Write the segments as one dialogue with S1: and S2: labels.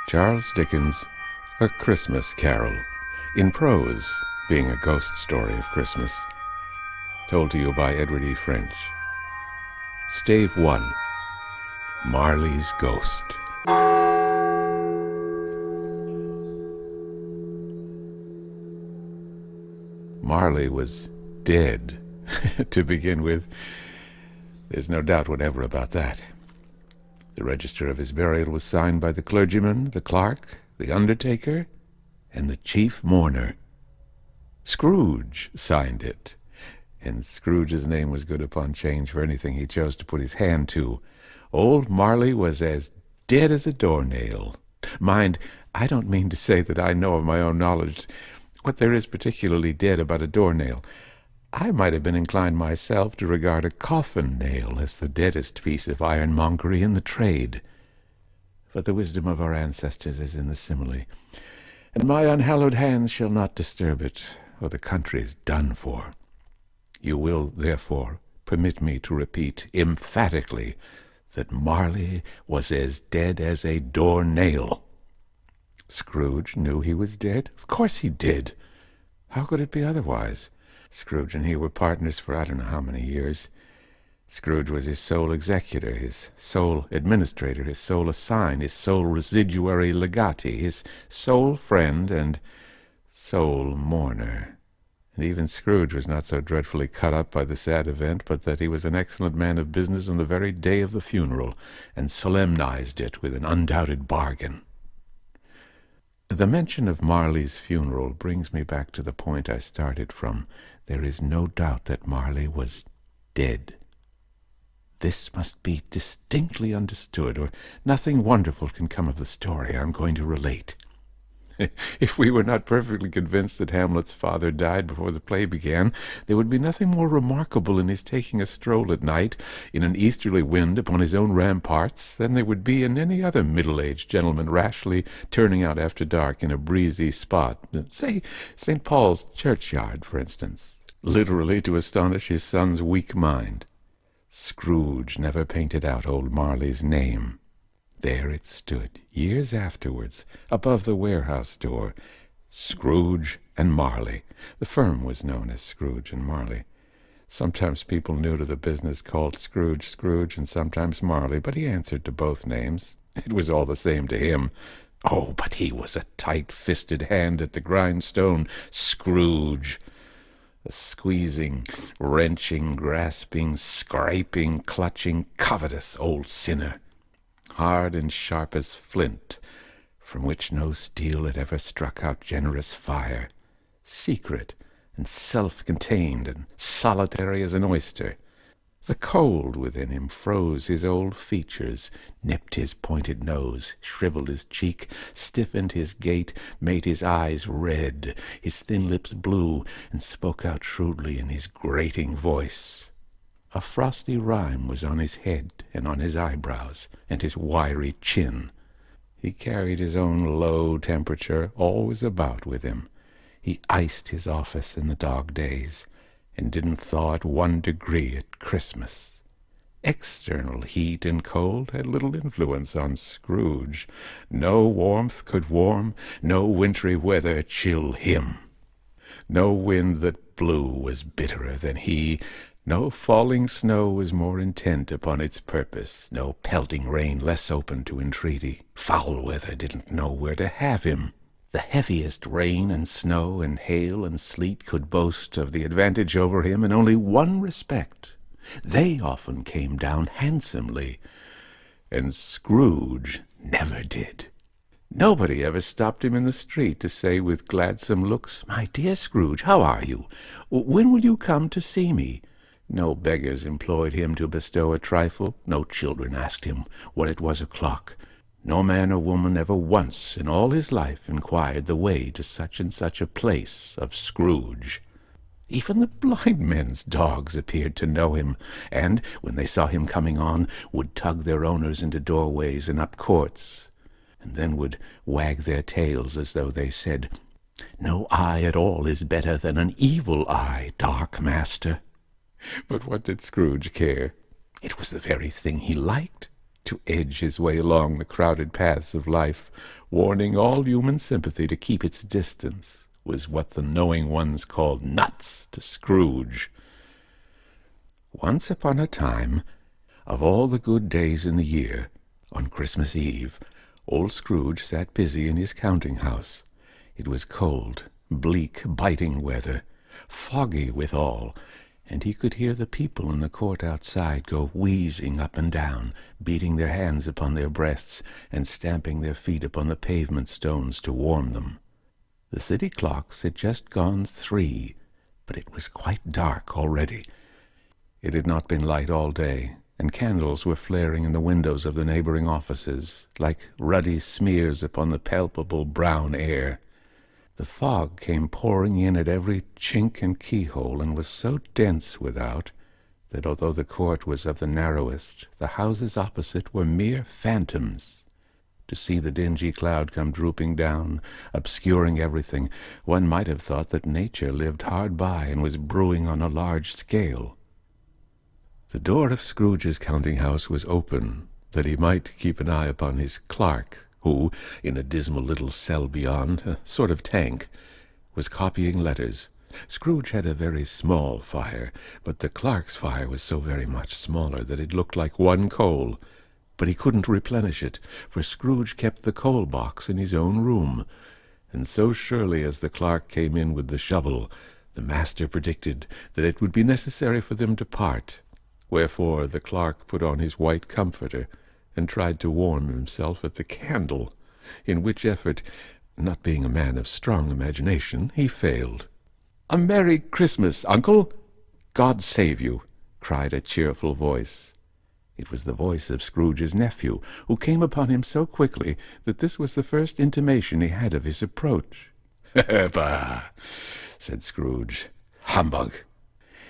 S1: Charles Dickens' A Christmas Carol, in prose, being a ghost story of Christmas. Told to you by Edward E. French. Stave 1, Marley's Ghost. Marley was dead, to begin with. There's no doubt whatever about that. The register of his burial was signed by the clergyman, the clerk, the undertaker, and the chief mourner. Scrooge signed it, and Scrooge's name was good upon change for anything he chose to put his hand to. Old Marley was as dead as a doornail. Mind, I don't mean to say that I know of my own knowledge what there is particularly dead about a doornail. I might have been inclined myself to regard a coffin nail as the deadest piece of ironmongery in the trade. But the wisdom of our ancestors is in the simile, and my unhallowed hands shall not disturb it, or the country's done for. You will, therefore, permit me to repeat emphatically that Marley was as dead as a door-nail. Scrooge knew he was dead? Of course he did. How could it be otherwise? Scrooge and he were partners for I don't know how many years. Scrooge was his sole executor, his sole administrator, his sole assign, his sole residuary legati, his sole friend and sole mourner. And even Scrooge was not so dreadfully cut up by the sad event, but that he was an excellent man of business on the very day of the funeral, and solemnized it with an undoubted bargain. The mention of Marley's funeral brings me back to the point I started from. There is no doubt that Marley was dead. This must be distinctly understood, or nothing wonderful can come of the story I'm going to relate. If we were not perfectly convinced that Hamlet's father died before the play began, there would be nothing more remarkable in his taking a stroll at night in an easterly wind upon his own ramparts than there would be in any other middle-aged gentleman rashly turning out after dark in a breezy spot, say St. Paul's churchyard, for instance, literally to astonish his son's weak mind. Scrooge never painted out old Marley's name. There it stood, years afterwards, above the warehouse door. Scrooge and Marley. The firm was known as Scrooge and Marley. Sometimes people new to the business called Scrooge Scrooge, and sometimes Marley, but he answered to both names. It was all the same to him. Oh, but he was a tight-fisted hand at the grindstone. Scrooge. A squeezing, wrenching, grasping, scraping, clutching, covetous old sinner. Hard and sharp as flint, from which no steel had ever struck out generous fire, secret and self-contained and solitary as an oyster. The cold within him froze his old features, nipped his pointed nose, shriveled his cheek, stiffened his gait, made his eyes red, his thin lips blue, and spoke out shrewdly in his grating voice. A frosty rime was on his head and on his eyebrows and his wiry chin. He carried his own low temperature always about with him. He iced his office in the dog days, and didn't thaw it 1 degree at Christmas. External heat and cold had little influence on Scrooge. No warmth could warm, no wintry weather chill him. No wind that blew was bitterer than he. No falling snow was more intent upon its purpose, no pelting rain less open to entreaty. Foul weather didn't know where to have him. The heaviest rain and snow and hail and sleet could boast of the advantage over him in only one respect. They often came down handsomely, and Scrooge never did. Nobody ever stopped him in the street to say with gladsome looks, "My dear Scrooge, how are you? When will you come to see me?" No beggars employed him to bestow a trifle. No children asked him what it was o'clock. No man or woman ever once in all his life inquired the way to such and such a place of Scrooge. Even the blind men's dogs appeared to know him, and, when they saw him coming on, would tug their owners into doorways and up courts, and then would wag their tails as though they said, "No eye at all is better than an evil eye, dark master." But what did Scrooge care? It was the very thing he liked, to edge his way along the crowded paths of life, warning all human sympathy to keep its distance, was what the knowing ones called nuts to Scrooge. Once upon a time, of all the good days in the year, on Christmas Eve, old Scrooge sat busy in his counting-house. It was cold, bleak, biting weather, foggy withal, and he could hear the people in the court outside go wheezing up and down, beating their hands upon their breasts and stamping their feet upon the pavement stones to warm them. The city clocks had just gone 3, but it was quite dark already. It had not been light all day, and candles were flaring in the windows of the neighboring offices, like ruddy smears upon the palpable brown air. The fog came pouring in at every chink and keyhole, and was so dense without that although the court was of the narrowest, the houses opposite were mere phantoms. To see the dingy cloud come drooping down, obscuring everything, one might have thought that nature lived hard by and was brewing on a large scale. The door of Scrooge's counting-house was open, that he might keep an eye upon his clerk, who, in a dismal little cell beyond, a sort of tank, was copying letters. Scrooge had a very small fire, but the clerk's fire was so very much smaller that it looked like one coal. But he couldn't replenish it, for Scrooge kept the coal-box in his own room, and so surely as the clerk came in with the shovel, the master predicted that it would be necessary for them to part. Wherefore the clerk put on his white comforter, and tried to warm himself at the candle, in which effort, not being a man of strong imagination, he failed. "A Merry Christmas, Uncle! God save you!" cried a cheerful voice. It was the voice of Scrooge's nephew, who came upon him so quickly that this was the first intimation he had of his approach. "Bah!" said Scrooge. "Humbug!"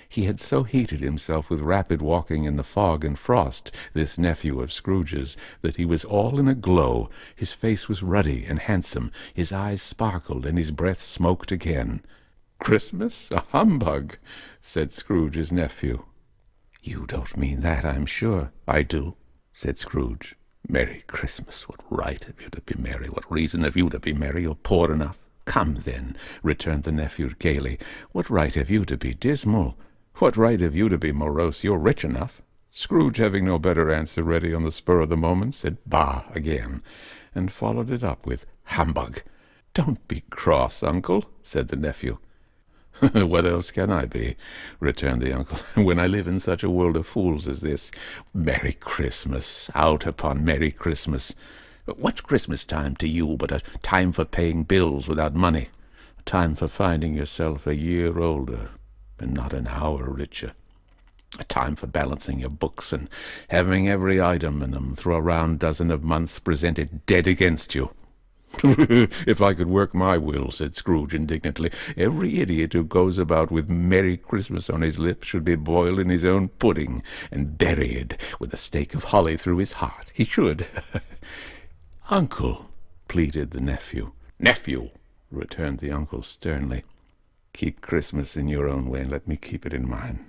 S1: He had so heated himself with rapid walking in the fog and frost, this nephew of Scrooge's, that he was all in a glow. His face was ruddy and handsome, his eyes sparkled, and his breath smoked again. "Christmas? A humbug!" said Scrooge's nephew. "You don't mean that, I'm sure." "I do," said Scrooge. "Merry Christmas! What right have you to be merry? What reason have you to be merry? You're poor enough." "Come, then," returned the nephew gaily. "What right have you to be dismal? What right have you to be morose? You're rich enough." Scrooge, having no better answer ready on the spur of the moment, said "Bah!" again, and followed it up with "Humbug!" "Don't be cross, uncle," said the nephew. "What else can I be?" returned the uncle, "when I live in such a world of fools as this? Merry Christmas! Out upon Merry Christmas! What's Christmas time to you but a time for paying bills without money, a time for finding yourself a year older and not an hour richer, a time for balancing your books and having every item in them through a round dozen of months presented dead against you?" "If I could work my will," said Scrooge indignantly, "every idiot who goes about with Merry Christmas on his lips should be boiled in his own pudding and buried with a stake of holly through his heart. He should." "Uncle," pleaded the nephew. "Nephew," returned the uncle sternly. "Keep Christmas in your own way, and let me keep it in mine."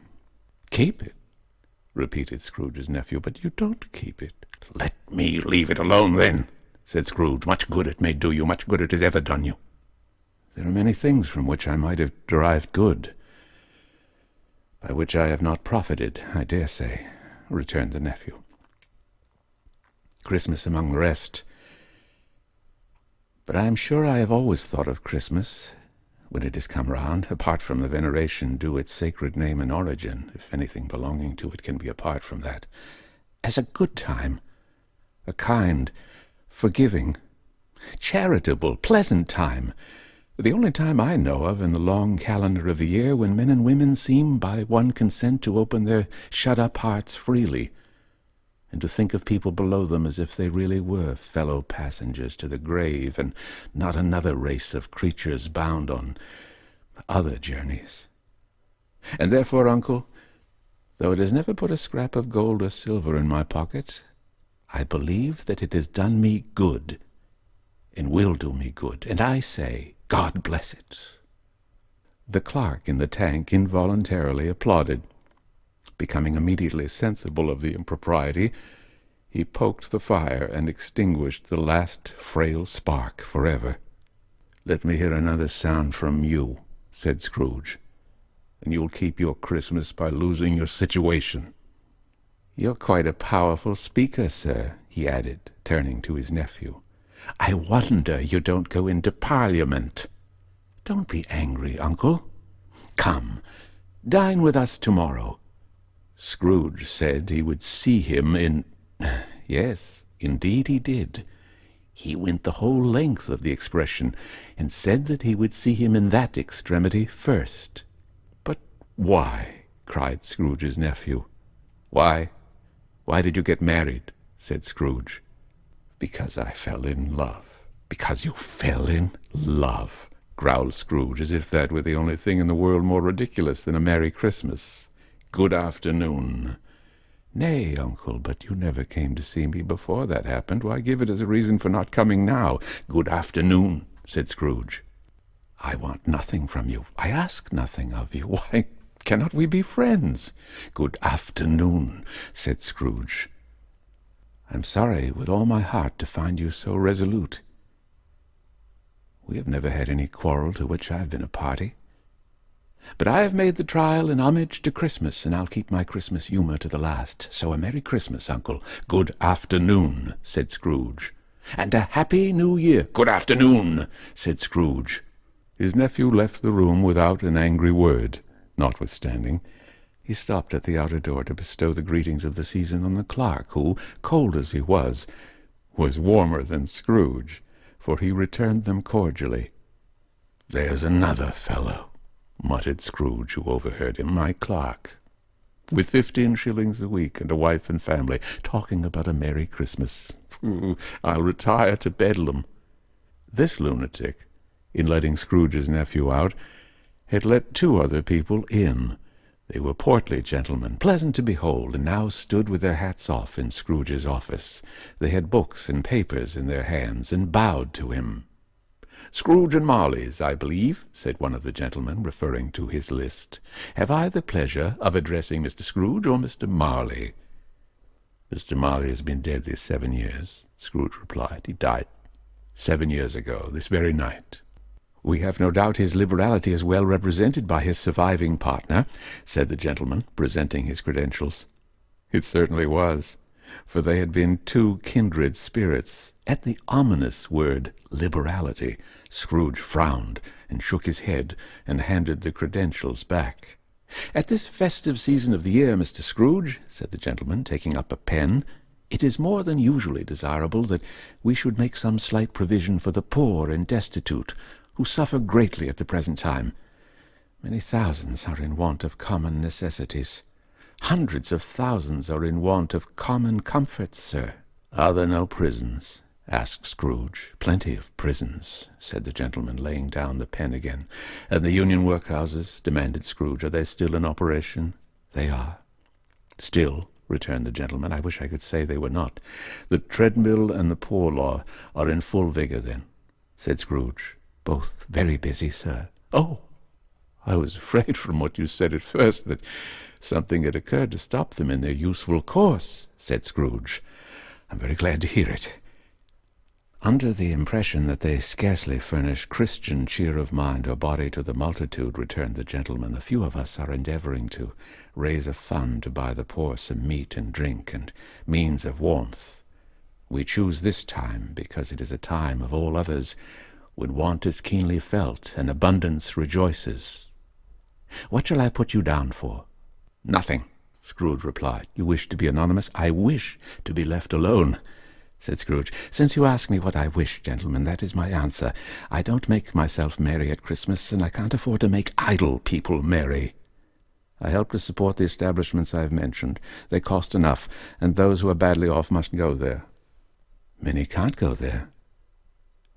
S1: "Keep it?" repeated Scrooge's nephew. "But you don't keep it." "Let me leave it alone, then," said Scrooge. "Much good it may do you, much good it has ever done you." "There are many things from which I might have derived good, by which I have not profited, I dare say," returned the nephew. "Christmas among the rest. But I am sure I have always thought of Christmas, when it has come round, apart from the veneration due its sacred name and origin, if anything belonging to it can be apart from that, as a good time, a kind, forgiving, charitable, pleasant time, the only time I know of in the long calendar of the year when men and women seem by one consent to open their shut-up hearts freely, and to think of people below them as if they really were fellow passengers to the grave, and not another race of creatures bound on other journeys. And therefore, uncle, though it has never put a scrap of gold or silver in my pocket, I believe that it has done me good, and will do me good, and I say, God bless it." The clerk in the tank involuntarily applauded. Becoming immediately sensible of the impropriety, He poked the fire and extinguished the last frail spark forever. "Let me hear another sound from you," said Scrooge, "and you'll keep your Christmas by losing your situation." "You're quite a powerful speaker, sir," he added, turning to his nephew. "I wonder you don't go into Parliament." "Don't be angry, uncle. Come, dine with us tomorrow." Scrooge said he would see him in... Yes, indeed he did. He went the whole length of the expression, and said that he would see him in that extremity first. "But why?" cried Scrooge's nephew. "Why? Why did you get married?" said Scrooge. "Because I fell in love." "Because you fell in love," growled Scrooge, as if that were the only thing in the world more ridiculous than a Merry Christmas. "Good afternoon." "Nay, uncle, but you never came to see me before that happened. Why give it as a reason for not coming now?" "Good afternoon," said Scrooge. "I want nothing from you. I ask nothing of you. Why cannot we be friends?" "Good afternoon," said Scrooge. "I'm sorry with all my heart to find you so resolute. We have never had any quarrel to which I've been a party. But I have made the trial in homage to Christmas, and I'll keep my Christmas humour to the last. So a Merry Christmas, uncle." "Good afternoon," said Scrooge. "And a Happy New Year." "Good afternoon," said Scrooge. His nephew left the room without an angry word. Notwithstanding, he stopped at the outer door to bestow the greetings of the season on the clerk, who, cold as he was warmer than Scrooge, for he returned them cordially. "There's another fellow," muttered Scrooge, who overheard him, "my clerk, with 15 shillings a week and a wife and family, talking about a Merry Christmas. I'll retire to Bedlam." This lunatic, in letting Scrooge's nephew out, had let 2 other people in. They were portly gentlemen, pleasant to behold, and now stood with their hats off in Scrooge's office. They had books and papers in their hands, and bowed to him. "Scrooge and Marley's, I believe," said one of the gentlemen, referring to his list. "Have I the pleasure of addressing Mr. Scrooge or Mr. Marley?" "Mr. Marley has been dead these 7 years," Scrooge replied. "He died 7 years ago, this very night." "We have no doubt his liberality is well represented by his surviving partner," said the gentleman, presenting his credentials. It certainly was, for they had been 2 kindred spirits. At the ominous word liberality, Scrooge frowned and shook his head and handed the credentials back. "At this festive season of the year, Mr. Scrooge," said the gentleman, taking up a pen, "it is more than usually desirable that we should make some slight provision for the poor and destitute, who suffer greatly at the present time. Many thousands are in want of common necessities. Hundreds of thousands are in want of common comforts, sir." "Are there no prisons?" asked Scrooge. "Plenty of prisons," said the gentleman, laying down the pen again. "And the union workhouses?" demanded Scrooge. "Are they still in operation?" "They are." "Still," returned the gentleman. "I wish I could say they were not." "The treadmill and the poor law are in full vigor, then?" said Scrooge. "Both very busy, sir." "Oh, I was afraid from what you said at first that something had occurred to stop them in their useful course," said Scrooge. "I'm very glad to hear it." "Under the impression that they scarcely furnish Christian cheer of mind or body to the multitude," returned the gentleman, "a few of us are endeavoring to raise a fund to buy the poor some meat and drink and means of warmth. We choose this time because it is a time of all others when want is keenly felt and abundance rejoices. What shall I put you down for?" "Nothing," Scrooge replied. "You wish to be anonymous?" "I wish to be left alone," said Scrooge. "Since you ask me what I wish, gentlemen, that is my answer. I don't make myself merry at Christmas, and I can't afford to make idle people merry. I help to support the establishments I have mentioned. They cost enough, and those who are badly off must go there. Many can't go there,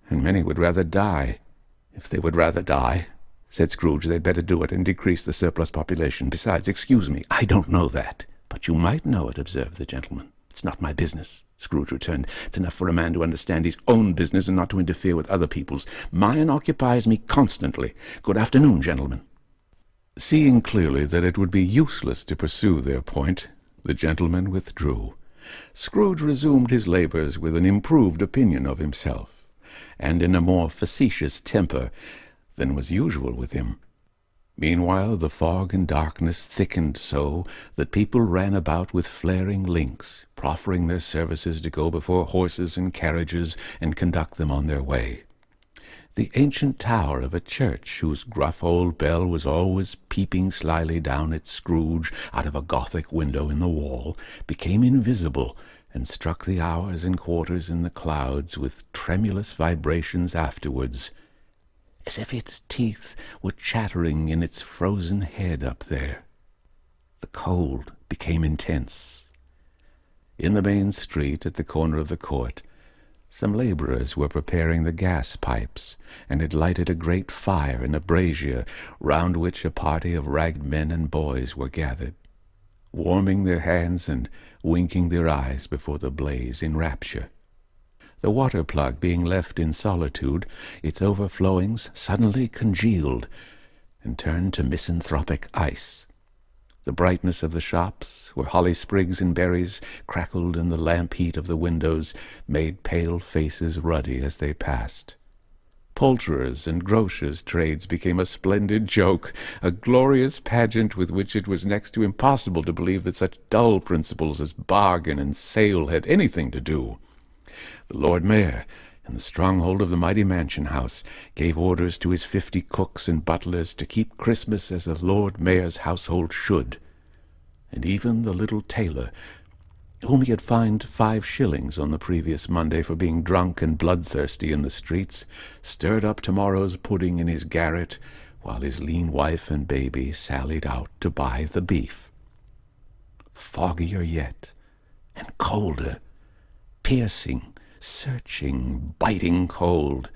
S1: and many would rather die." "If they would rather die," said Scrooge, "they'd better do it and decrease the surplus population. Besides, excuse me, I don't know that." "But you might know it," observed the gentleman. "It's not my business," Scrooge returned. "It's enough for a man to understand his own business and not to interfere with other people's. Mine occupies me constantly. Good afternoon, gentlemen." Seeing clearly that it would be useless to pursue their point, the gentlemen withdrew, Scrooge resumed his labours with an improved opinion of himself, and in a more facetious temper than was usual with him. Meanwhile the fog and darkness thickened so that people ran about with flaring links, proffering their services to go before horses and carriages and conduct them on their way. The ancient tower of a church, whose gruff old bell was always peeping slyly down at Scrooge out of a Gothic window in the wall, became invisible and struck the hours and quarters in the clouds with tremulous vibrations afterwards, as if its teeth were chattering in its frozen head up there. The cold became intense. In the main street, at the corner of the court, some labourers were preparing the gas pipes, and had lighted a great fire in a brazier, round which a party of ragged men and boys were gathered, warming their hands and winking their eyes before the blaze in rapture. The water plug being left in solitude, its overflowings suddenly congealed and turned to misanthropic ice. The brightness of the shops, where holly sprigs and berries crackled in the lamp heat of the windows, made pale faces ruddy as they passed. Poulterers' and grocers' trades became a splendid joke, a glorious pageant with which it was next to impossible to believe that such dull principles as bargain and sale had anything to do. The Lord Mayor, in the stronghold of the mighty mansion house, gave orders to his 50 cooks and butlers to keep Christmas as a Lord Mayor's household should, and even the little tailor, whom he had fined 5 shillings on the previous Monday for being drunk and bloodthirsty in the streets, stirred up tomorrow's pudding in his garret, while his lean wife and baby sallied out to buy the beef. Foggier yet, and colder, piercing, searching, biting cold.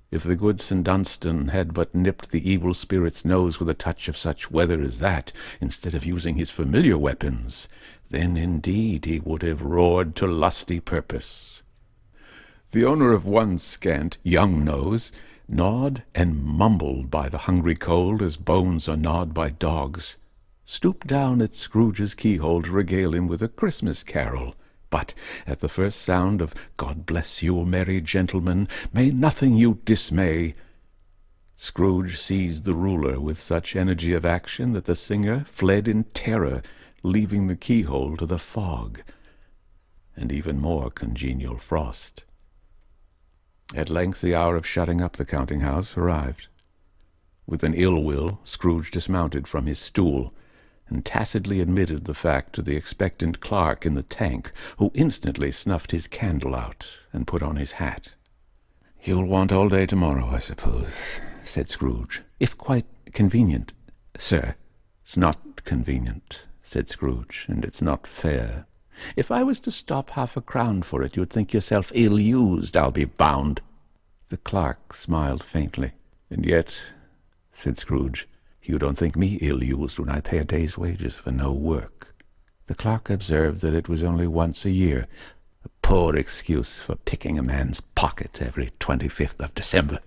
S1: If the good St. Dunstan had but nipped the evil spirit's nose with a touch of such weather as that, instead of using his familiar weapons, then indeed he would have roared to lusty purpose. The owner of one scant young nose gnawed and mumbled by the hungry cold as bones are gnawed by dogs, stooped down at Scrooge's keyhole to regale him with a Christmas carol. But at the first sound of "God bless you, merry gentlemen, may nothing you dismay," Scrooge seized the ruler with such energy of action that the singer fled in terror, leaving the keyhole to the fog, and even more congenial frost. At length the hour of shutting up the counting-house arrived. With an ill will, Scrooge dismounted from his stool, and tacitly admitted the fact to the expectant clerk in the tank, who instantly snuffed his candle out and put on his hat. "You'll want all day tomorrow, I suppose," said Scrooge, "if quite convenient." "Sir, it's not convenient," said Scrooge, "and it's not fair. If I was to stop half a crown for it, you'd think yourself ill-used, I'll be bound." The clerk smiled faintly. "And yet," said Scrooge, "you don't think me ill-used when I pay a day's wages for no work." The clerk observed that it was only once a year, a poor excuse for picking a man's pocket every 25th of December,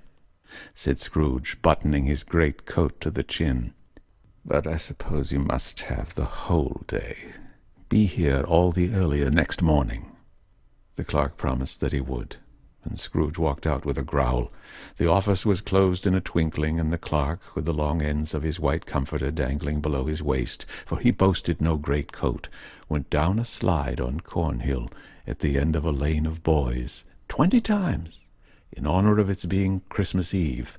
S1: said Scrooge, buttoning his great coat to the chin. "But I suppose you must have the whole day. Be here all the earlier next morning." The clerk promised that he would, and Scrooge walked out with a growl. The office was closed in a twinkling, and the clerk, with the long ends of his white comforter dangling below his waist, for he boasted no great coat, went down a slide on Cornhill at the end of a lane of boys 20 times, in honor of its being Christmas Eve,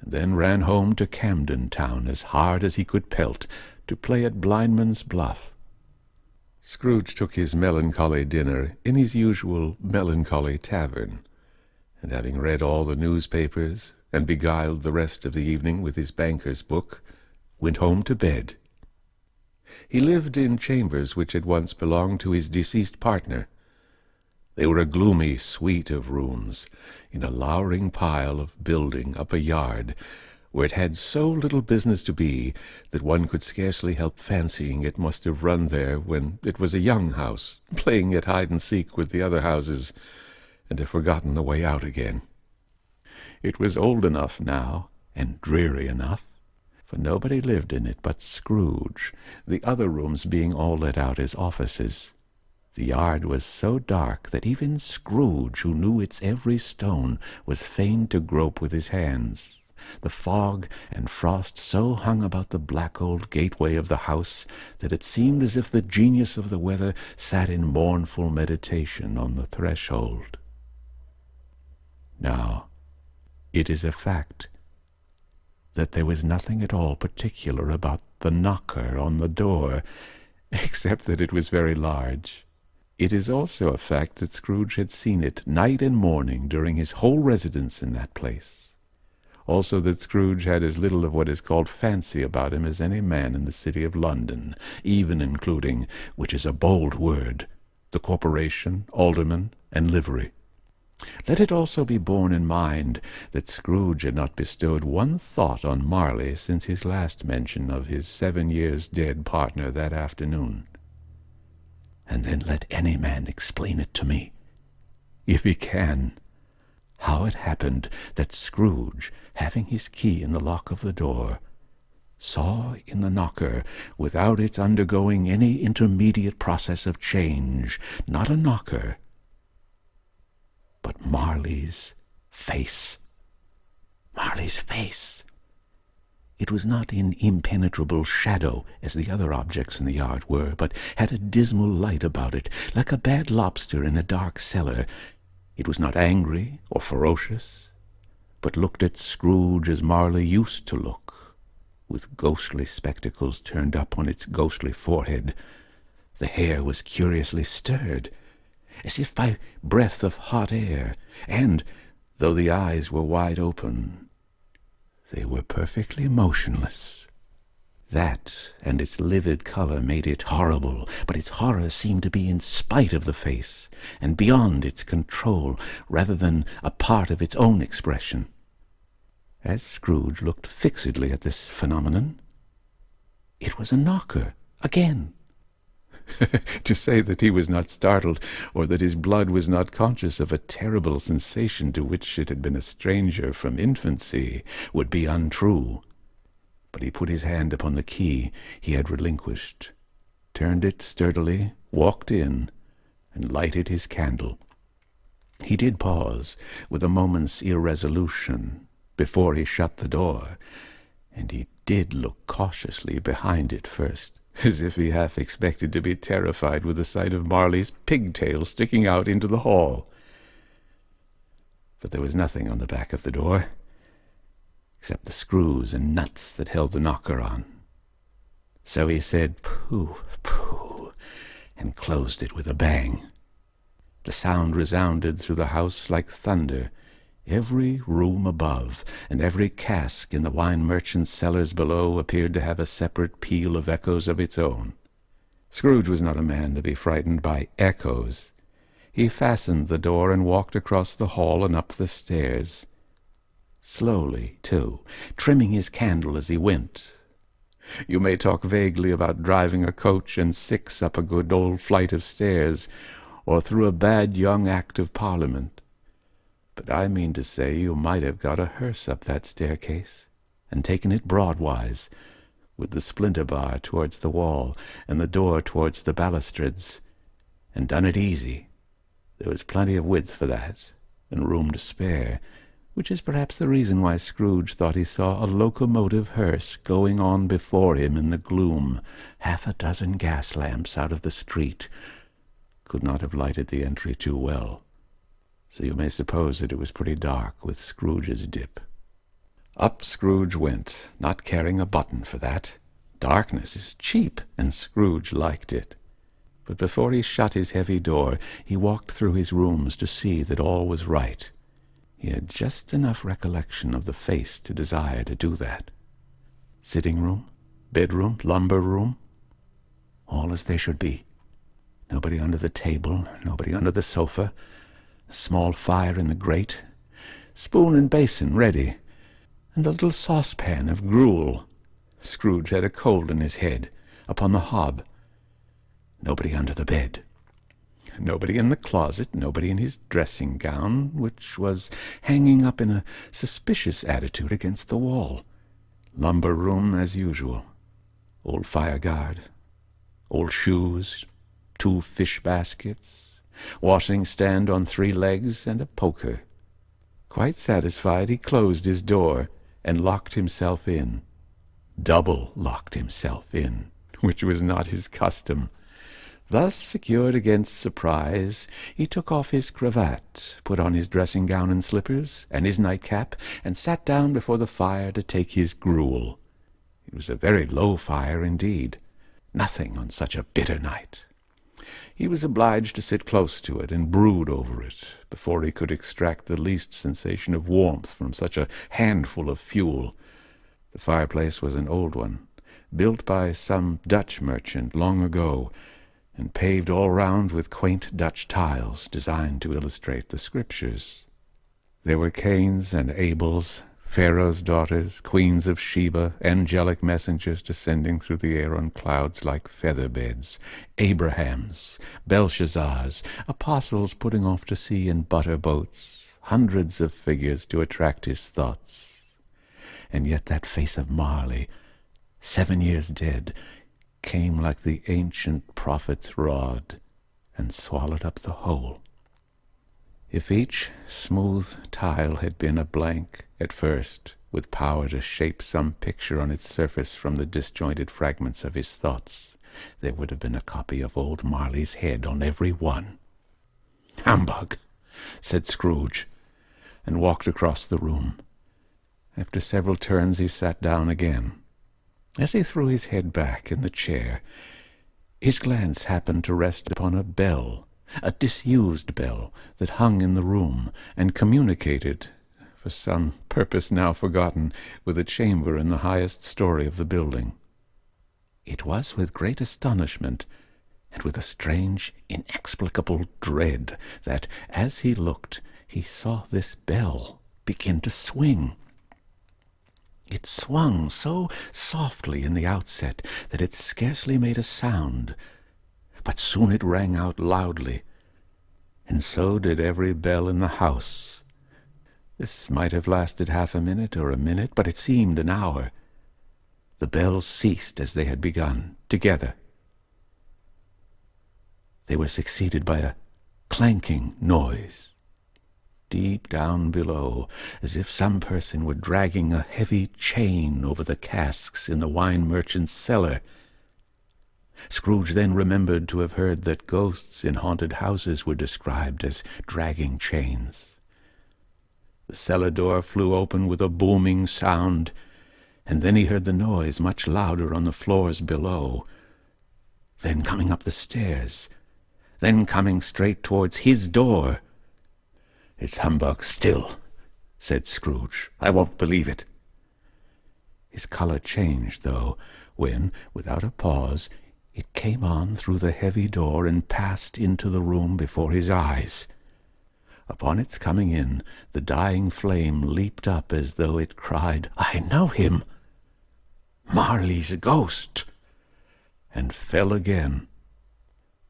S1: and then ran home to Camden Town as hard as he could pelt, to play at Blindman's Bluff. Scrooge took his melancholy dinner in his usual melancholy tavern, and having read all the newspapers and beguiled the rest of the evening with his banker's book, went home to bed. He lived in chambers which had once belonged to his deceased partner. They were a gloomy suite of rooms, in a lowering pile of building up a yard, where it had so little business to be that one could scarcely help fancying it must have run there when it was a young house, playing at hide-and-seek with the other houses, and have forgotten the way out again. It was old enough now, and dreary enough, for nobody lived in it but Scrooge, the other rooms being all let out as offices. The yard was so dark that even Scrooge, who knew its every stone, was fain to grope with his hands. The fog and frost so hung about the black old gateway of the house that it seemed as if the genius of the weather sat in mournful meditation on the threshold. Now, it is a fact that there was nothing at all particular about the knocker on the door, except that it was very large. It is also a fact that Scrooge had seen it night and morning during his whole residence in that place. Also that Scrooge had as little of what is called fancy about him as any man in the city of London, even including, which is a bold word, the corporation, alderman, and livery. Let it also be borne in mind that Scrooge had not bestowed one thought on Marley since his last mention of his 7 years dead partner that afternoon. And then let any man explain it to me, if he can, how it happened that Scrooge, having his key in the lock of the door, saw in the knocker, without its undergoing any intermediate process of change, not a knocker, but Marley's face. Marley's face! It was not in impenetrable shadow, as the other objects in the yard were, but had a dismal light about it, like a bad lobster in a dark cellar. It was not angry or ferocious, but looked at Scrooge as Marley used to look, with ghostly spectacles turned up on its ghostly forehead. The hair was curiously stirred, as if by breath of hot air, and, though the eyes were wide open, they were perfectly motionless. That and its livid color made it horrible, but its horror seemed to be in spite of the face, and beyond its control, rather than a part of its own expression. As Scrooge looked fixedly at this phenomenon, it was a knocker again. To say that he was not startled, or that his blood was not conscious of a terrible sensation to which it had been a stranger from infancy, would be untrue. But he put his hand upon the key he had relinquished, turned it sturdily, walked in, and lighted his candle. He did pause, with a moment's irresolution, before he shut the door, and he did look cautiously behind it first, as if he half expected to be terrified with the sight of Marley's pigtail sticking out into the hall. But there was nothing on the back of the door, except the screws and nuts that held the knocker on. So he said, "Pooh, pooh," and closed it with a bang. The sound resounded through the house like thunder. Every room above, and every cask in the wine merchant's cellars below appeared to have a separate peal of echoes of its own. Scrooge was not a man to be frightened by echoes. He fastened the door and walked across the hall and up the stairs. Slowly, too, trimming his candle as he went. You may talk vaguely about driving a coach and six up a good old flight of stairs, or through a bad young Act of Parliament. But I mean to say you might have got a hearse up that staircase, and taken it broadwise, with the splinter bar towards the wall, and the door towards the balustrades, and done it easy. There was plenty of width for that, and room to spare, which is perhaps the reason why Scrooge thought he saw a locomotive hearse going on before him in the gloom. 6 gas lamps out of the street could not have lighted the entry too well, so you may suppose that it was pretty dark with Scrooge's dip. Up Scrooge went, not caring a button for that. Darkness is cheap, and Scrooge liked it. But before he shut his heavy door, he walked through his rooms to see that all was right. He had just enough recollection of the face to desire to do that. Sitting room, bedroom, lumber room, all as they should be. Nobody under the table, nobody under the sofa, a small fire in the grate, spoon and basin ready, and a little saucepan of gruel. Scrooge had a cold in his head, upon the hob. Nobody under the bed. Nobody in the closet, nobody in his dressing-gown, which was hanging up in a suspicious attitude against the wall. Lumber room as usual. Old fire guard, old shoes, 2 fish baskets, washing stand on 3 legs, and a poker. Quite satisfied, he closed his door and locked himself in. Double locked himself in, which was not his custom. Thus secured against surprise, he took off his cravat, put on his dressing gown and slippers, and his nightcap, and sat down before the fire to take his gruel. It was a very low fire indeed. Nothing on such a bitter night. He was obliged to sit close to it and brood over it before he could extract the least sensation of warmth from such a handful of fuel. The fireplace was an old one, built by some Dutch merchant long ago, and paved all round with quaint Dutch tiles designed to illustrate the Scriptures. There were Cains and Abels, Pharaoh's daughters, queens of Sheba, angelic messengers descending through the air on clouds like feather beds, Abrahams, Belshazzars, apostles putting off to sea in butter boats, hundreds of figures to attract his thoughts. And yet that face of Marley, 7 years dead, came like the ancient prophet's rod and swallowed up the whole. If each smooth tile had been a blank at first, with power to shape some picture on its surface from the disjointed fragments of his thoughts, there would have been a copy of old Marley's head on every one. "Humbug," said Scrooge, and walked across the room. After several turns he sat down again. As he threw his head back in the chair, his glance happened to rest upon a bell, a disused bell that hung in the room and communicated, for some purpose now forgotten, with a chamber in the highest story of the building. It was with great astonishment and with a strange, inexplicable dread that, as he looked, he saw this bell begin to swing. It swung so softly in the outset that it scarcely made a sound, but soon it rang out loudly, and so did every bell in the house. This might have lasted half a minute or a minute, but it seemed an hour. The bells ceased as they had begun, together. They were succeeded by a clanking noise, deep down below, as if some person were dragging a heavy chain over the casks in the wine merchant's cellar. Scrooge then remembered to have heard that ghosts in haunted houses were described as dragging chains. The cellar door flew open with a booming sound, and then he heard the noise much louder on the floors below, then coming up the stairs, then coming straight towards his door. "It's humbug still," said Scrooge. "I won't believe it." His colour changed, though, when, without a pause, it came on through the heavy door and passed into the room before his eyes. Upon its coming in, the dying flame leaped up as though it cried, "I know him! Marley's ghost!" and fell again.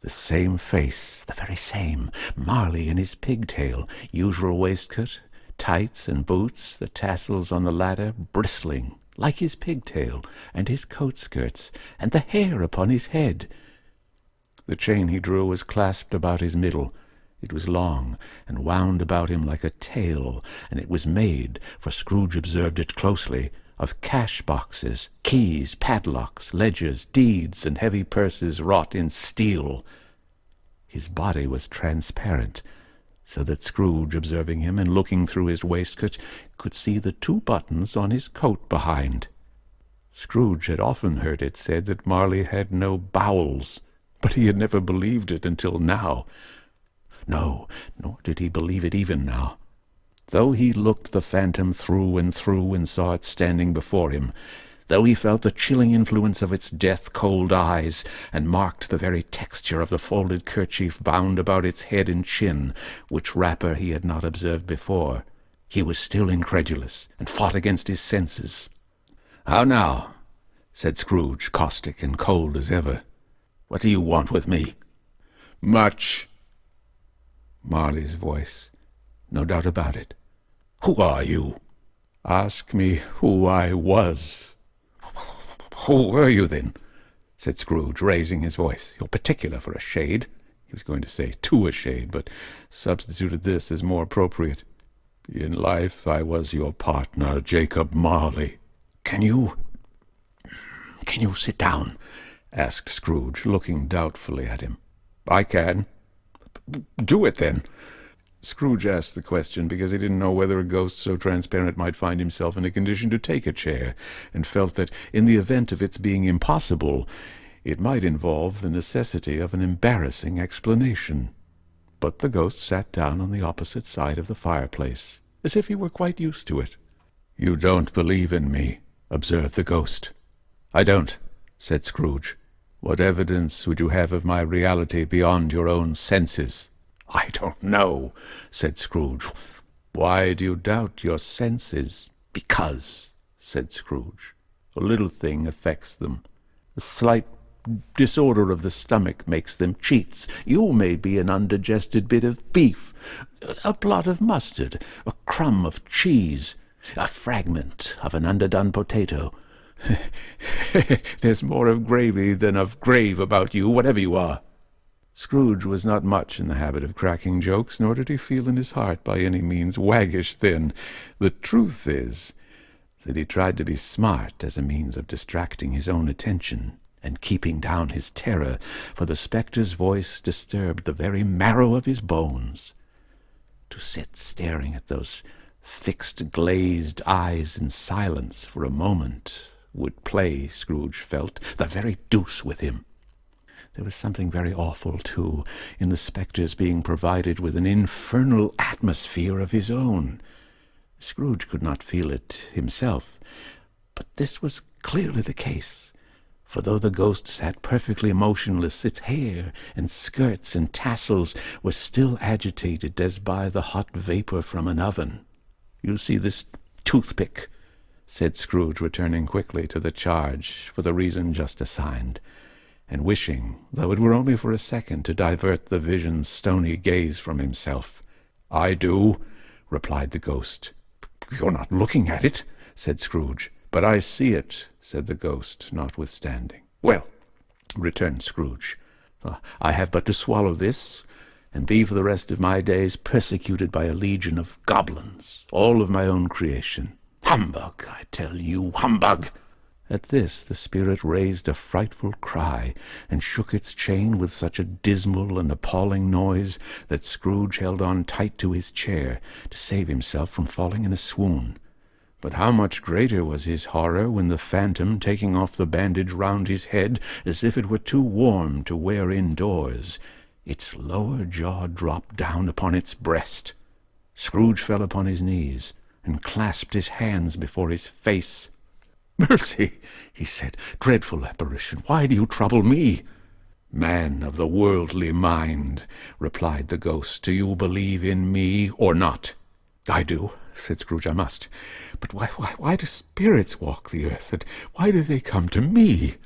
S1: The same face, the very same, Marley in his pigtail, usual waistcoat, tights and boots, the tassels on the latter bristling like his pigtail, and his coat skirts, and the hair upon his head. The chain he drew was clasped about his middle. It was long, and wound about him like a tail, and it was made, for Scrooge observed it closely, of cash-boxes, keys, padlocks, ledgers, deeds, and heavy purses wrought in steel. His body was transparent, so that Scrooge, observing him and looking through his waistcoat, could see the 2 buttons on his coat behind. Scrooge had often heard it said that Marley had no bowels, but he had never believed it until now. No, nor did he believe it even now. Though he looked the phantom through and saw it standing before him, though he felt the chilling influence of its death-cold eyes, and marked the very texture of the folded kerchief bound about its head and chin, which wrapper he had not observed before, he was still incredulous, and fought against his senses. "How now?" said Scrooge, caustic and cold as ever. "What do you want with me?" "Much." Marley's voice. "No doubt about it." "Who are you?" "Ask me who I was." "Who were you, then?" said Scrooge, raising his voice. "You're particular for a shade." He was going to say to a shade, but substituted this as more appropriate. "In life I was your partner, Jacob Marley." Can you sit down?" asked Scrooge, looking doubtfully at him. "I can." "Do it, then." Scrooge asked the question because he didn't know whether a ghost so transparent might find himself in a condition to take a chair, and felt that, in the event of its being impossible, it might involve the necessity of an embarrassing explanation. But the ghost sat down on the opposite side of the fireplace, as if he were quite used to it. "You don't believe in me," observed the ghost. "I don't," said Scrooge. "What evidence would you have of my reality beyond your own senses?" "I don't know," said Scrooge. "Why do you doubt your senses?" "Because," said Scrooge, "a little thing affects them. A slight disorder of the stomach makes them cheats. You may be an undigested bit of beef, a blot of mustard, a crumb of cheese, a fragment of an underdone potato. There's more of gravy than of grave about you, whatever you are." Scrooge was not much in the habit of cracking jokes, nor did he feel in his heart by any means waggish then. The truth is that he tried to be smart as a means of distracting his own attention and keeping down his terror, for the spectre's voice disturbed the very marrow of his bones. To sit staring at those fixed, glazed eyes in silence for a moment would play, Scrooge felt, the very deuce with him. There was something very awful, too, in the spectre's being provided with an infernal atmosphere of his own. Scrooge could not feel it himself, but this was clearly the case, for though the ghost sat perfectly motionless, its hair and skirts and tassels were still agitated as by the hot vapor from an oven. "You see this toothpick?" said Scrooge, returning quickly to the charge for the reason just assigned, and wishing, though it were only for a second, to divert the vision's stony gaze from himself. "I do," replied the ghost. "You're not looking at it," said Scrooge. "But I see it," said the ghost, notwithstanding. "Well," returned Scrooge, "I have but to swallow this, and be for the rest of my days persecuted by a legion of goblins, all of my own creation. Humbug, I tell you, humbug!" At this the spirit raised a frightful cry, and shook its chain with such a dismal and appalling noise that Scrooge held on tight to his chair to save himself from falling in a swoon. But how much greater was his horror when the phantom, taking off the bandage round his head as if it were too warm to wear indoors, its lower jaw dropped down upon its breast. Scrooge fell upon his knees and clasped his hands before his face. "Mercy," he said, "dreadful apparition, why do you trouble me?" "Man of the worldly mind," replied the ghost, "do you believe in me or not?" "I do," said Scrooge, "I must. But why do spirits walk the earth, and why do they come to me?"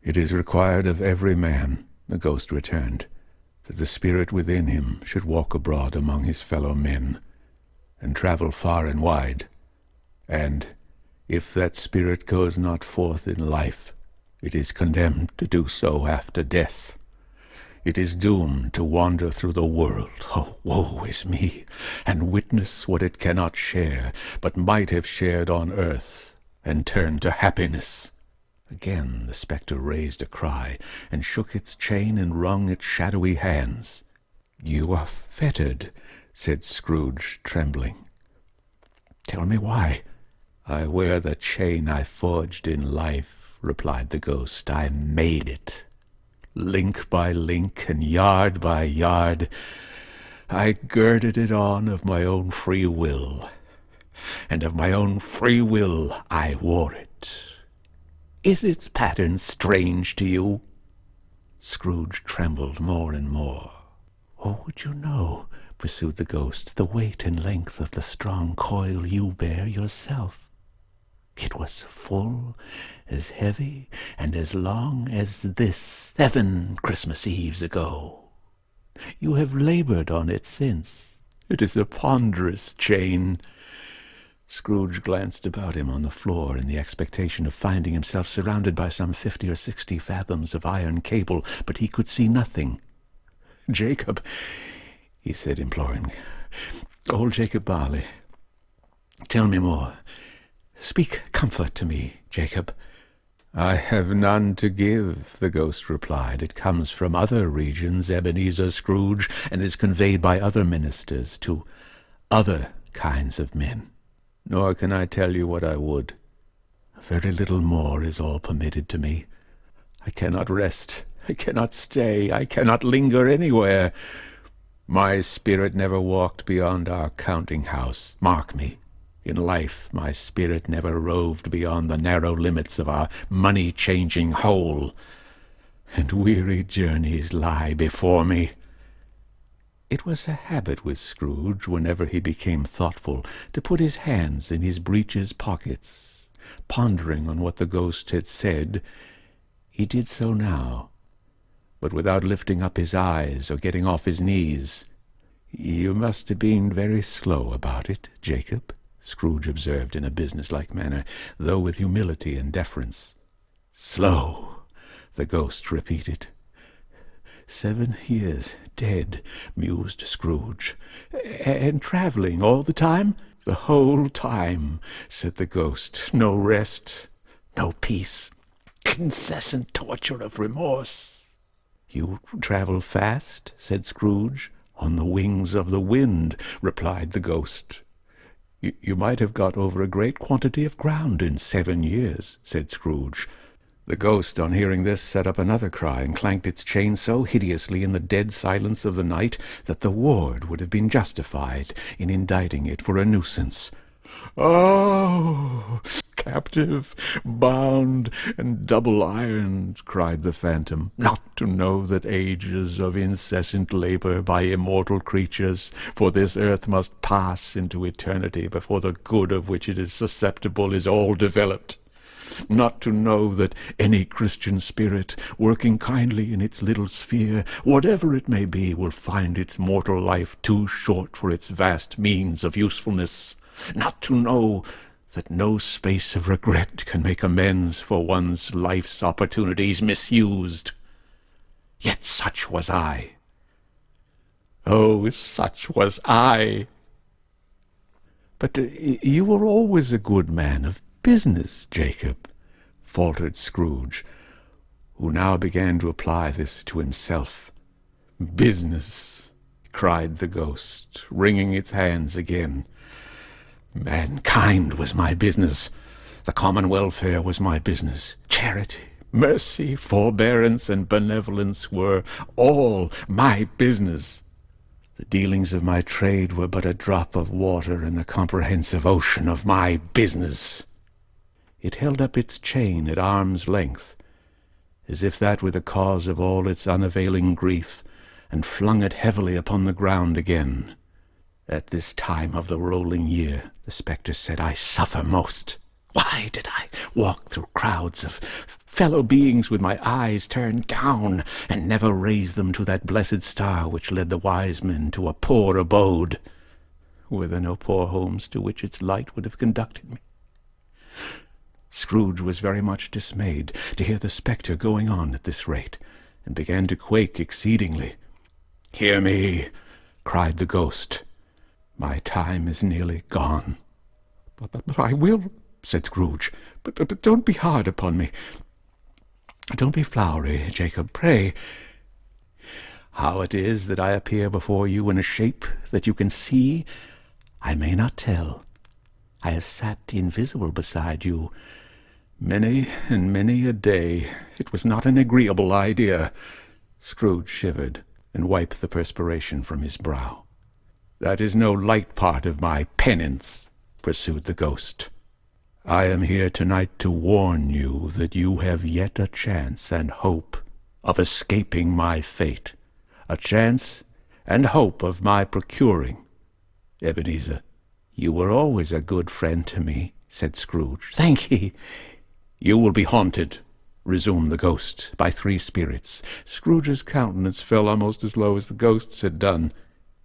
S1: "It is required of every man," the ghost returned, "that the spirit within him should walk abroad among his fellow men, and travel far and wide, and if that spirit goes not forth in life, it is condemned to do so after death. It is doomed to wander through the world, oh, woe is me, and witness what it cannot share, but might have shared on earth, and turn to happiness." Again the spectre raised a cry, and shook its chain and wrung its shadowy hands. "You are fettered," said Scrooge, trembling. "Tell me why." "I wear the chain I forged in life," replied the ghost. "I made it. Link by link and yard by yard, I girded it on of my own free will, and of my own free will I wore it. Is its pattern strange to you?" Scrooge trembled more and more. "Oh, would you know," pursued the ghost, "the weight and length of the strong coil you bear yourself? It was full, as heavy, and as long as this 7 Christmas Eves ago. You have labored on it since. It is a ponderous chain. Scrooge glanced about him on the floor in the expectation of finding himself surrounded by some 50 or 60 fathoms of iron cable, but he could see nothing. "Jacob," he said imploringly. "Old Jacob Marley, tell me more. Speak comfort to me, Jacob." "I have none to give," the ghost replied. "It comes from other regions, Ebenezer Scrooge, and is conveyed by other ministers to other kinds of men. Nor can I tell you what I would. Very little more is all permitted to me. I cannot rest, I cannot stay, I cannot linger anywhere. My spirit never walked beyond our counting-house. Mark me. In life, my spirit never roved beyond the narrow limits of our money-changing hole, and weary journeys lie before me." It was a habit with Scrooge, whenever he became thoughtful, to put his hands in his breeches pockets, pondering on what the ghost had said. He did so now, but without lifting up his eyes or getting off his knees. "You must have been very slow about it, Jacob," Scrooge observed in a businesslike manner, though with humility and deference. "Slow," the ghost repeated. 7 years dead," mused Scrooge. "And travelling all the time?" "The whole time," said the ghost. "No rest, no peace, incessant torture of remorse." "You travel fast?" said Scrooge. "On the wings of the wind," replied the ghost. You might have got over a great quantity of ground in 7 years," said Scrooge. The ghost, on hearing this, set up another cry, and clanked its chain so hideously in the dead silence of the night that the ward would have been justified in indicting it for a nuisance. "Oh, captive, bound, and double-ironed," cried the phantom, "not to know that ages of incessant labour by immortal creatures for this earth must pass into eternity before the good of which it is susceptible is all developed. Not to know that any Christian spirit, working kindly in its little sphere, whatever it may be, will find its mortal life too short for its vast means of usefulness. Not to know that no space of regret can make amends for one's life's opportunities misused. Yet such was I. Oh, such was I!" "But you were always a good man of business, Jacob," faltered Scrooge, who now began to apply this to himself. "Business!" cried the ghost, wringing its hands again. "Mankind was my business. The common welfare was my business. Charity, mercy, forbearance, and benevolence were all my business. The dealings of my trade were but a drop of water in the comprehensive ocean of my business." It held up its chain at arm's length, as if that were the cause of all its unavailing grief, and flung it heavily upon the ground again. "At this time of the rolling year," the spectre said, "I suffer most. Why did I walk through crowds of fellow beings with my eyes turned down, and never raise them to that blessed star which led the wise men to a poor abode? Were there no poor homes to which its light would have conducted me?" Scrooge was very much dismayed to hear the spectre going on at this rate, and began to quake exceedingly. "Hear me!" cried the ghost. "My time is nearly gone." But I will," said Scrooge. But don't be hard upon me. Don't be flowery, Jacob, pray. How it is that I appear before you in a shape that you can see, I may not tell. I have sat invisible beside you many and many a day. It was not an agreeable idea." Scrooge shivered and wiped the perspiration from his brow. "That is no light part of my penance," pursued the ghost. "I am here tonight to warn you that you have yet a chance and hope of escaping my fate, a chance and hope of my procuring. Ebenezer, you were always a good friend to me," said Scrooge. "Thank ye." "You will be haunted," resumed the ghost, "by 3 spirits." Scrooge's countenance fell almost as low as the ghost's had done.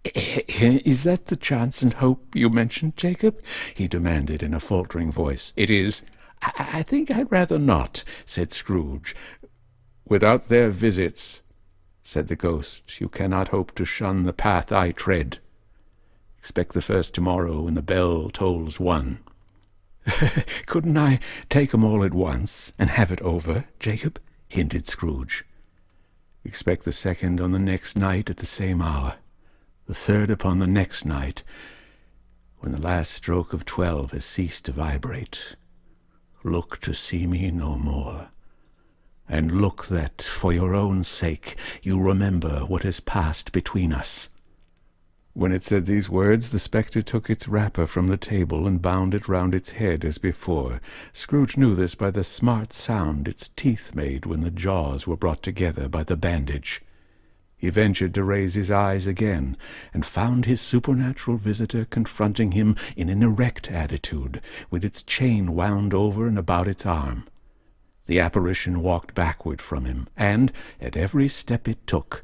S1: "Is that the chance and hope you mentioned, Jacob?" he demanded in a faltering voice. "It is. I think I'd rather not," said Scrooge. "Without their visits," said the ghost, "you cannot hope to shun the path I tread. Expect the first tomorrow when the bell tolls 1. "Couldn't I take 'em all at once and have it over, Jacob?" hinted Scrooge. "Expect the second on the next night at the same hour, the third upon the next night, when the last stroke of 12 has ceased to vibrate. Look to see me no more, and look that, for your own sake, you remember what has passed between us." When it said these words, the spectre took its wrapper from the table and bound it round its head as before. Scrooge knew this by the smart sound its teeth made when the jaws were brought together by the bandage. He ventured to raise his eyes again, and found his supernatural visitor confronting him in an erect attitude, with its chain wound over and about its arm. The apparition walked backward from him, and, at every step it took,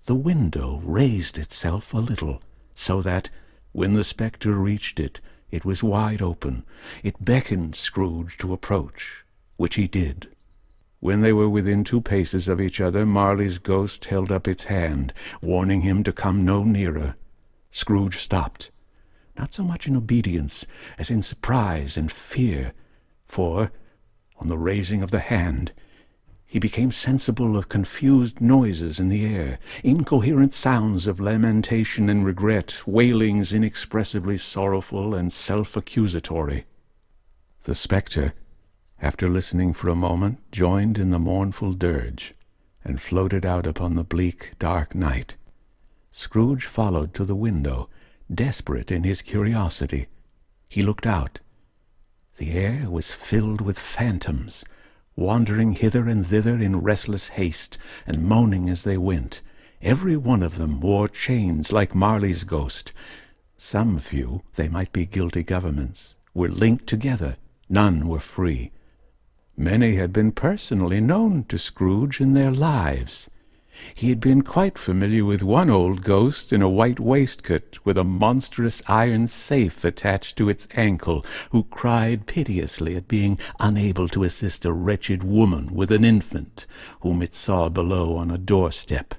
S1: the window raised itself a little, so that, when the spectre reached it, it was wide open. It beckoned Scrooge to approach, which he did. When they were within 2 paces of each other, Marley's ghost held up its hand, warning him to come no nearer. Scrooge stopped, not so much in obedience as in surprise and fear, for, on the raising of the hand, he became sensible of confused noises in the air, incoherent sounds of lamentation and regret, wailings inexpressibly sorrowful and self-accusatory. The spectre, after listening for a moment, joined in the mournful dirge, and floated out upon the bleak, dark night. Scrooge followed to the window, desperate in his curiosity. He looked out. The air was filled with phantoms, wandering hither and thither in restless haste, and moaning as they went. Every one of them wore chains like Marley's ghost. Some few, they might be guilty governments, were linked together. None were free. Many had been personally known to Scrooge in their lives. He had been quite familiar with one old ghost in a white waistcoat with a monstrous iron safe attached to its ankle, who cried piteously at being unable to assist a wretched woman with an infant, whom it saw below on a doorstep.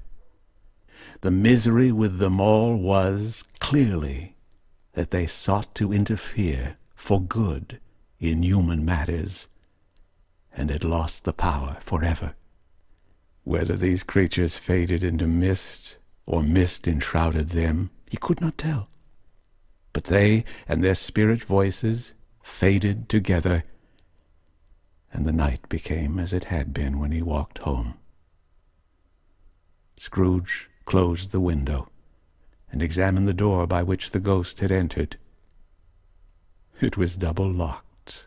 S1: The misery with them all was, clearly, that they sought to interfere for good in human matters, and had lost the power forever. Whether these creatures faded into mist, or mist enshrouded them, he could not tell. But they and their spirit voices faded together, and the night became as it had been when he walked home. Scrooge closed the window, and examined the door by which the ghost had entered. It was double locked,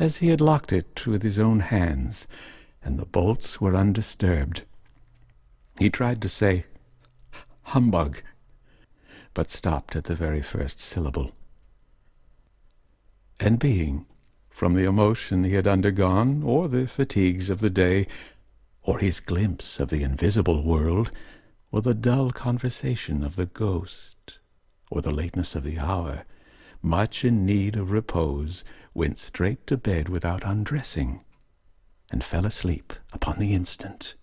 S1: as he had locked it with his own hands, and the bolts were undisturbed. He tried to say, "Humbug," but stopped at the very first syllable. And being, from the emotion he had undergone, or the fatigues of the day, or his glimpse of the invisible world, or the dull conversation of the ghost, or the lateness of the hour, much in need of repose, went straight to bed without undressing, and fell asleep upon the instant.